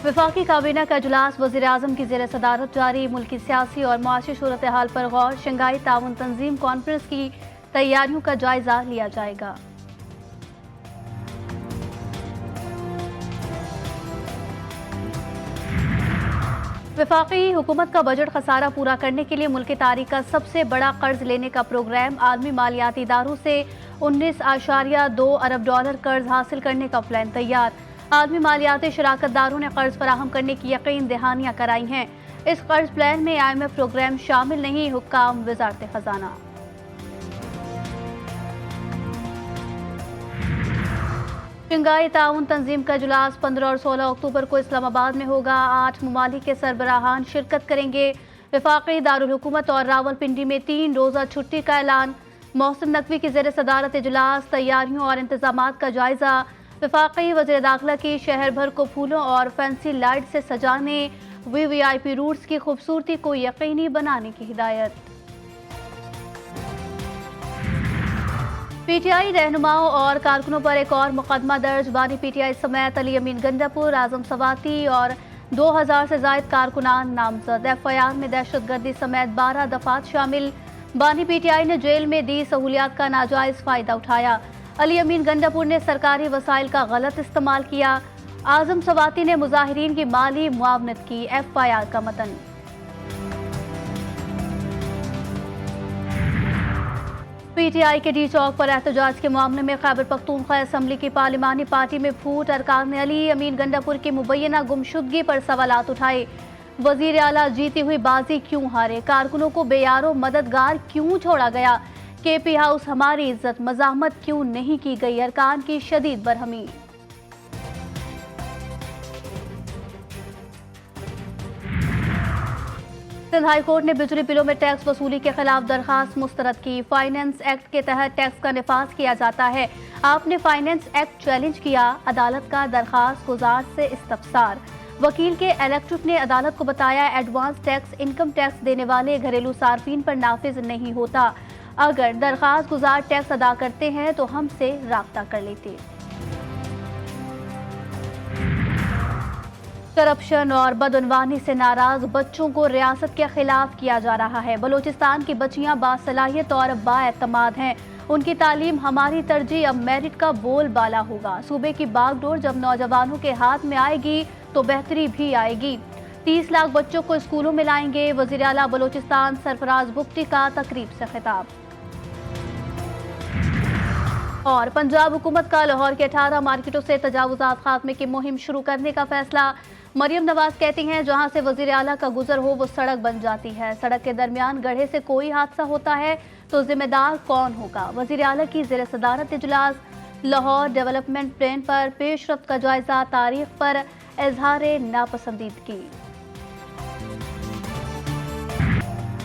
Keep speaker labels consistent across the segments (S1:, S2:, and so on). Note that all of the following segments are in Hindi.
S1: वफाकी काबीना का इजलास वज़ीर-ए-आज़म की ज़ेर सदारत जारी। मुल्की सियासी और मुआशी सूरत हाल पर गौर। शंघाई ताउन तंजीम कॉन्फ्रेंस की तैयारियों का जायजा लिया जाएगा। वफाकी हुकूमत का बजट खसारा पूरा करने के लिए मुल्क की तारीख का सबसे बड़ा कर्ज लेने का प्रोग्राम। आलमी मालियाती इदारों से 19.2 अरब डॉलर कर्ज हासिल करने का प्लान तैयार। आलमी मालियाती शराकतदारों ने कर्ज फराहम करने की यकीन दहानियां कराई हैं। इस कर्ज प्लान में IMF प्रोग्राम शामिल नहीं, हुक्काम वजारत खजाना। शंघाई ताउन तंजीम का इजलास 15 और 16 अक्टूबर को इस्लामाबाद में होगा। 8 ममालिक के सरबराहान शिरकत करेंगे। वफाकी दारुल हुकूमत और रावलपिंडी में 3 रोज़ा छुट्टी का ऐलान। मोहसिन नकवी की ज़ेर सदारत इजलास। तैयारियों और इंतजामात का जायजा। वफाकी वज़ीर दाखिला की शहर भर को फूलों और फैंसी लाइट से सजाने, VVIP रूट्स की खूबसूरती को यकीनी बनाने की हिदायत। PTI रहनुमाओं और कारकुनों पर एक और मुकदमा दर्ज। बानी PTI समेत अली अमीन गंडापुर, आजम सवाती और 2000 से जायद कारकुनान नामजद। FIR में दहशतगर्दी समेत 12 दफात शामिल। बानी PTI ने जेल में दी सहूलियात का नाजायज फायदा उठाया। अली अमीन गंडापुर ने सरकारी वसाइल का गलत इस्तेमाल किया। आजम सवाती ने मुजाहिरीन की माली मुआवनत की। FIR का मतन। PTI के डी चौक पर एहतजाज के मामले में खैबर पख्तूनख्वा असम्बली की पार्लिमानी पार्टी में फूट। अरकान ने अली अमीन गंडापुर की मुबैना गुमशुदगी पर सवालात उठाए। वजीर आला जीती हुई बाजी क्यों हारे? कारकुनों को बेयारो मददगार क्यों छोड़ा गया? KP हाउस हमारी इज्जत, मजामत क्यों नहीं की गई? अरकान की शदीद बरहमी। सिंध हाई कोर्ट ने बिजली बिलों में टैक्स वसूली के खिलाफ दरखास्त मुस्तरद की। फाइनेंस एक्ट के तहत टैक्स का निफाज किया जाता है। आपने फाइनेंस एक्ट चैलेंज किया, अदालत का दरखास्त गुजार से इस्तफसार। वकील के इलेक्ट्रिक ने अदालत को बताया एडवांस टैक्स इनकम टैक्स देने वाले घरेलू सार्फिन पर नाफिज नहीं होता। अगर दरखास्त गुजार टैक्स अदा करते हैं तो हमसे राब्ता कर लेते। करप्शन और बदअनवानी से नाराज बच्चों को रियासत के खिलाफ किया जा रहा है। बलोचिस्तान की बच्चियां बासलाहियत और बाएतमाद हैं। उनकी तालीम हमारी तरजीह। अब मेरिट का बोलबाला होगा। सूबे की बागडोर जब नौजवानों के हाथ में आएगी तो बेहतरी भी आएगी। 30 लाख बच्चों को स्कूलों में लाएंगे। वज़ीर आला बलोचिस्तान सरफराज बुख्ती का तकरीब से खिताब। और पंजाब हुकूमत का लाहौर के 18 मार्केटों से तजावुजात खात्मे की मुहिम शुरू करने का फैसला। मरियम नवाज कहती हैं जहां से वज़ीर आला का गुजर हो वो सड़क बन जाती है। सड़क के दरमियान गड्ढे से कोई हादसा होता है तो जिम्मेदार कौन होगा? वज़ीर आला की ज़ेर सदारत इजलास। लाहौर डेवलपमेंट प्लान पर पेशरफ्त का जायजा। तारीख पर इजहार नापसंदीदगी।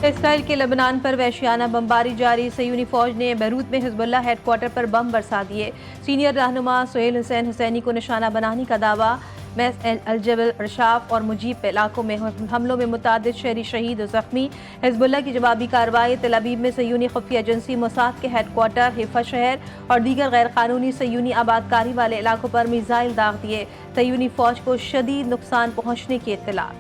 S2: इसराइल के लबनान पर वहशियाना बमबारी जारी। सयूनी फौज ने बैरूत में हिजबुल्लाह हेडक्वार्टर पर बम बरसा दिए। सीनियर रहनुमा सुहेल हुसैन हुसैनी को निशाना बनाने का दावा। मैस अलजबल, रशाफ और मुजीब इलाकों में हमलों में मुतादिद शहरी शहीद और जख्मी। हिजबुल्लाह की जवाबी कार्रवाई। तेल अवीव में सयूनी खुफिया एजेंसी मोसाद के हेडक्वार्टर, हिफा शहर और दीगर गैर कानूनी सयूनी आबादकारी वाले इलाकों पर मिसाइल दाग दिए। सयूनी फौज को शदीद नुकसान पहुँचने की इत्तला।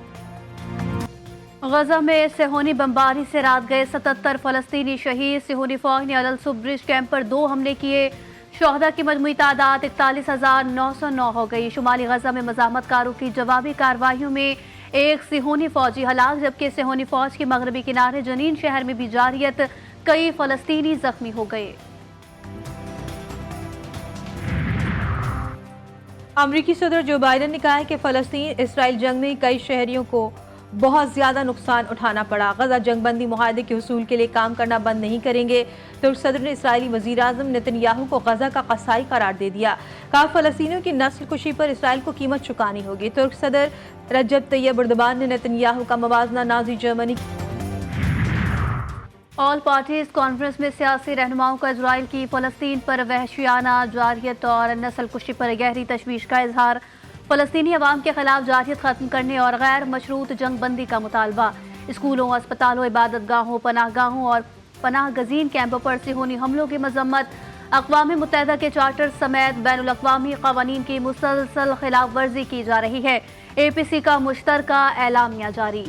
S1: गजा में सेहोनी बमबारी से रात गए 77 फलस्तीनी शहीद। सेहोनी फौज ने अल सुब ब्रिज कैंप पर 2 हमले किए। शोहदा की मजमूई तादाद 41,909 हो गई। शुमाली गजा में मज़ामतकारों की जवाबी कार्रवाइयों में 1 सेहोनी फौजी हलाक, जबकि सेहोनी फौज के मगरबी किनारे जनीन शहर में भी जारियत कई फलस्तीनी जख्मी हो गए।
S2: अमरीकी सदर जो बाइडन ने कहा है कि फ़लस्तीन इसराइल जंग में कई शहरियों को बहुत ज़्यादा नुकसान उठाना पड़ा। गजा जंगबंदी मुआहदे के हुसूल के लिए काम करना बंद नहीं करेंगे। तुर्क सदर ने इसराइली वज़ीर आज़म नेतन्याहू को गजा का कसाई करार दे दिया। कहा फ़लस्तीनियों की नस्ल कुशी पर इसराइल को कीमत चुकानी होगी। तुर्क सदर रजब तैयब एर्दोगान ने नेतन्याहू का मवाजना Nazi Germany.
S1: All parties conference में सियासी रहनुमाओं का इजराइल की फ़लस्तीन पर वहशियाना जारियत और नस्ल कुशी पर गहरी तशवीश का इजहार। फ़लस्तीनी अवाम के खिलाफ जारियत खत्म करने और गैर मशरूत जंग बंदी का मुतालबा। स्कूलों, अस्पतालों, इबादत गाहों, पनाहगाहों और पनाह गजीन कैंपों पर सेहोनी हमलों की मजम्मत। अक़वाम मुत्तहिदा के चार्टर समेत बैनुल अक़वामी क़वानीन की मुसलसल खिलाफ वर्जी की जा रही है। APC का मुश्तरका एलामिया जारी।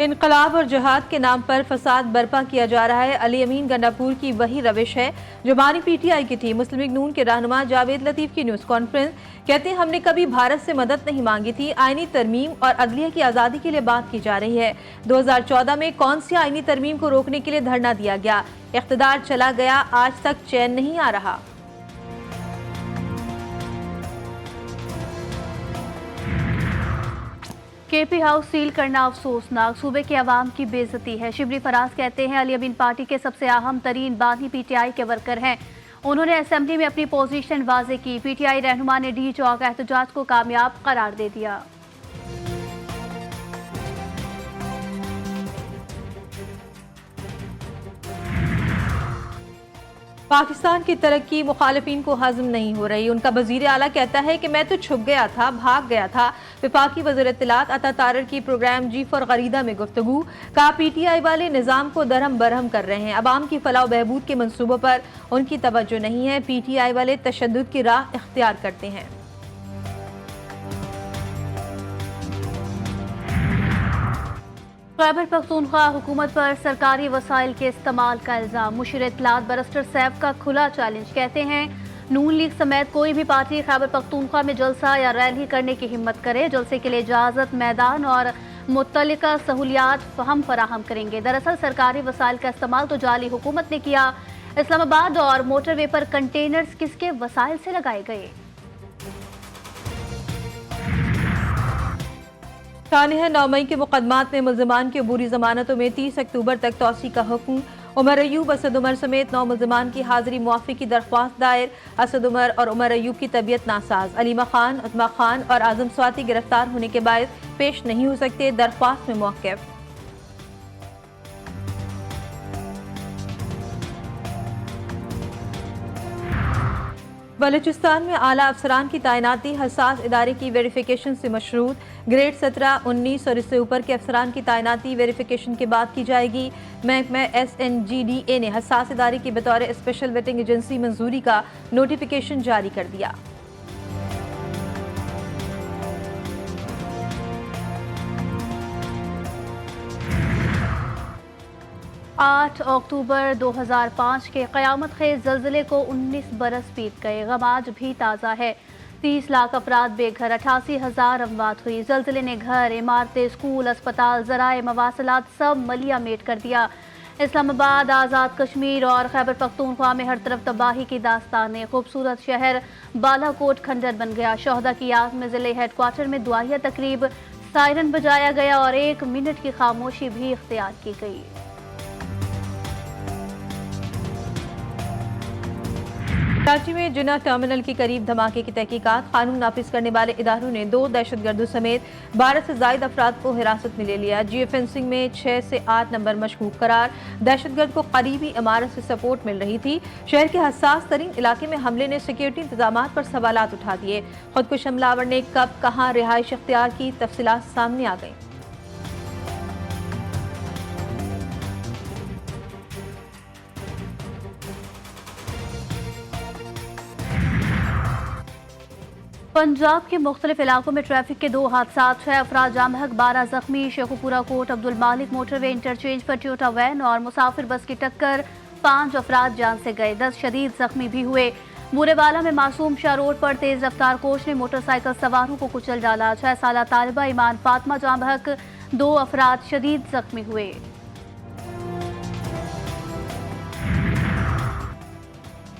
S2: इनकलाब और जिहाद के नाम पर फसाद बर्पा किया जा रहा है। अली अमीन गंडापुर की वही रविश है जो हमारी PTI की थी। मुस्लिम लीग नून के रहनुमा जावेद लतीफ की न्यूज़ कॉन्फ्रेंस, कहते हैं हमने कभी भारत से मदद नहीं मांगी थी। आईनी तरमीम और अदलिया की आज़ादी के लिए बात की जा रही है। 2014 में कौन सी आईनी तरमीम को रोकने के लिए धरना दिया गया? इख्तिदार चला गया, आज तक चैन नहीं आ रहा।
S1: KP हाउस सील करना अफसोसनाक, सूबे के अवाम की बेइज्जती है। शिबली फराज कहते हैं अली अमीन पार्टी के सबसे अहम तरीन बानी PTI के वर्कर हैं। उन्होंने असेंबली में अपनी पोजीशन वाजे की। PTI रहनुमा ने डी चौक एहतजाज को कामयाब करार दे दिया।
S2: पाकिस्तान की तरक्की मुखालिफिन को हजम नहीं हो रही। उनका वजीर आला कहता है कि मैं तो छुप गया था, भाग गया था। विफाकी वज़ीर इत्तलात अता तारर की प्रोग्राम जी फॉर गरीदा में गुफ्तगू, कहा PTI वाले निज़ाम को दरहम बरहम कर रहे हैं। अवाम की फलाह बहबूद के मंसूबों पर उनकी तवज्जो नहीं है। PTI वाले तशद्दुद की राह इख्तियार करते हैं।
S1: खैबर पख्तूनख्वा हुकूमत पर सरकारी वसाइल के इस्तेमाल का इल्ज़ाम। मुशीर इत्तलात बैरिस्टर सैफ का खुला चैलेंज। कहते हैं नून लीग समेत कोई भी पार्टी खैबर पख्तूनख्वा में जलसा या रैली करने की हिम्मत करे, जलसे के लिए इजाज़त, मैदान और मुत्तलिका सहूलियात हम फराहम करेंगे। दरअसल सरकारी वसाइल का इस्तेमाल तो जाली हुकूमत ने किया। इस्लामाबाद और मोटरवे पर कंटेनर्स किसके वसाइल से लगाए गए?
S2: तानिया 9 मई के मुकदमात में मुल्ज़मान की अबूरी जमानतों में 30 अक्टूबर तक तौसी का हुक्म। उमर अयूब, असद उमर समेत 9 मुल्ज़मान की हाजिरी मुआफ़ी की दरख्वास्त दायर। असद उमर और उमर अयूब की तबीयत नासाज। अलीमा खान, उतमा खान और आजम स्वाति गिरफ्तार होने के बाद पेश नहीं हो सकते, दरख्वास्त में मौक़िफ़। बलूचिस्तान में आला अफसरान की तैनाती हसास इदारे की वेरिफिकेशन से मशरूत। ग्रेड 17, 19 और इससे ऊपर के अफसरान की तैनाती वेरिफिकेशन के बाद की जाएगी। महकमा SNGDA ने हसास इदारे की बतौर स्पेशल वेटिंग एजेंसी मंजूरी का नोटिफिकेशन जारी कर दिया।
S1: 8 अक्टूबर 2005 के क़यामत खेज़ ज़लज़ले को 19 बरस बीत गए। गम आज भी ताज़ा है। 30 लाख अफराद बेघर, 88,000 अमवात हुई। ज़लज़ले ने घर, इमारतें, स्कूल, अस्पताल, ज़राए मवासलात सब मलिया मेट कर दिया। इस्लामाबाद, आज़ाद कश्मीर और खैबर पख्तूनख्वा में हर तरफ तबाही की दास्तानें। खूबसूरत शहर बालाकोट खंडर बन गया। शोहदा की याद में ज़िले हेडक्वार्टर में दुआया तकरीब, सायरन बजाया गया और 1 मिनट की खामोशी भी इख्तियार की गई।
S2: कराची में जिना टर्मिनल के करीब धमाके की तहकीकात। कानून नाफिज करने वाले इदारों ने 2 दहशतगर्दों समेत 12 से ज्यादा अफराद को हिरासत में ले लिया। जियो फेंसिंग में 6 से 8 नंबर मशकूक करार। दहशतगर्द को करीबी इमारत से सपोर्ट मिल रही थी। शहर के हसास तरीन इलाके में हमले ने सिक्योरिटी इंतजाम पर सवालात उठा दिए। खुदकुश हमलावर ने कब कहाँ रिहाइश इख्तियार की, तफसीलात सामने आ गई।
S1: पंजाब के मुख्तलिफ इलाकों में ट्रैफिक के 2 हादसा, 6 अफराद जाम बहक, 12 जख्मी। शेखुपुरा कोट अब्दुल मालिक मोटरवे इंटरचेंज पर टोयोटा वैन और मुसाफिर बस की टक्कर, 5 अफराद जान से गए, 10 शदीद जख्मी भी हुए। मूरेवाला में मासूम शाह रोड पर तेज रफ्तार कोच ने मोटरसाइकिल सवारों को कुचल डाला। 6 साला तालिबा ईमान फातिमा जाम बहक, 2 अफराद शदीद जख्मी हुए।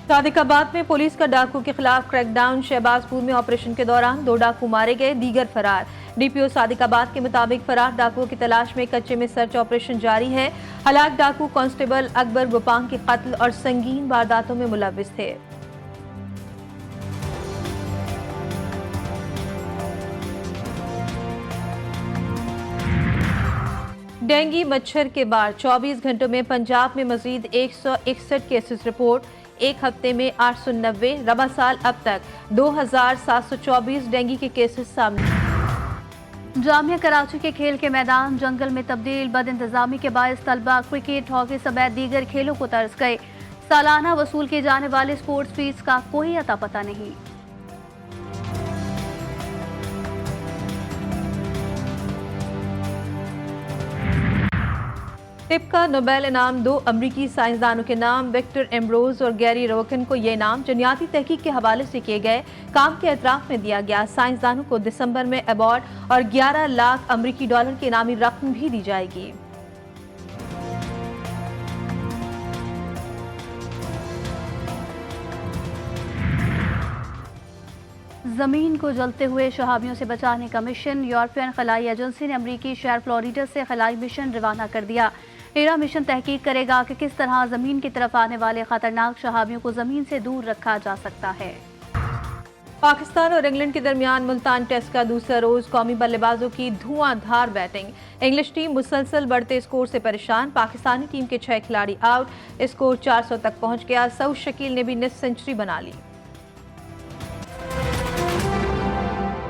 S2: सादिकाबाद में पुलिस का डाकू के खिलाफ क्रैकडाउन। शहबाजपुर में ऑपरेशन के दौरान 2 डाकू मारे गए, दीगर फरार। DPO सादिकाबाद के मुताबिक फरार डाकुओं की तलाश में कच्चे में सर्च ऑपरेशन जारी है। हलाक डाकू कांस्टेबल अकबर गुपांग के कत्ल और संगीन वारदातों में मुलव्विस थे। डेंगू मच्छर के बाद 24 घंटों में पंजाब में मजीद 161 केसेस रिपोर्ट। एक हफ्ते में 890। रबा साल अब तक 2724 डेंगू के केसेस सामने।
S1: जामिया कराची के खेल के मैदान जंगल में तब्दील। बद इंतजामी के बायस तलबा क्रिकेट, हॉकी समेत दीगर खेलों को तरस गए। सालाना वसूल किए जाने वाले स्पोर्ट्स फीस का कोई अता पता नहीं।
S2: टिप का नोबेल इनाम 2 अमरीकी साइंसदानों के नाम विक्टर एम्ब्रोज और गैरी रोकन को ये इनाम जनियाती तहकीक के हवाले से किए गए काम के एतराफ में दिया गया। साइंसदानों को दिसंबर में अवार्ड और 11 लाख अमरीकी डॉलर की इनामी रकम भी दी जाएगी।
S1: जमीन को जलते हुए शहाबियों से बचाने का मिशन। यूरोपियन खलाई एजेंसी ने अमरीकी शहर फ्लोरिडा से खलाई मिशन रवाना कर दिया। एरा मिशन तहकीक करेगा कि किस तरह जमीन की तरफ आने वाले खतरनाक शहाबियों को जमीन से दूर रखा जा सकता है।
S2: पाकिस्तान और इंग्लैंड के दरमियान मुल्तान टेस्ट का दूसरा रोज कौमी बल्लेबाजों की धुआंधार बैटिंग। इंग्लिश टीम मुसलसल बढ़ते स्कोर से परेशान। पाकिस्तानी टीम के 6 खिलाड़ी आउट। स्कोर 400 तक पहुंच गया। सऊद शकील ने भी निस्फ सेंचुरी बना ली।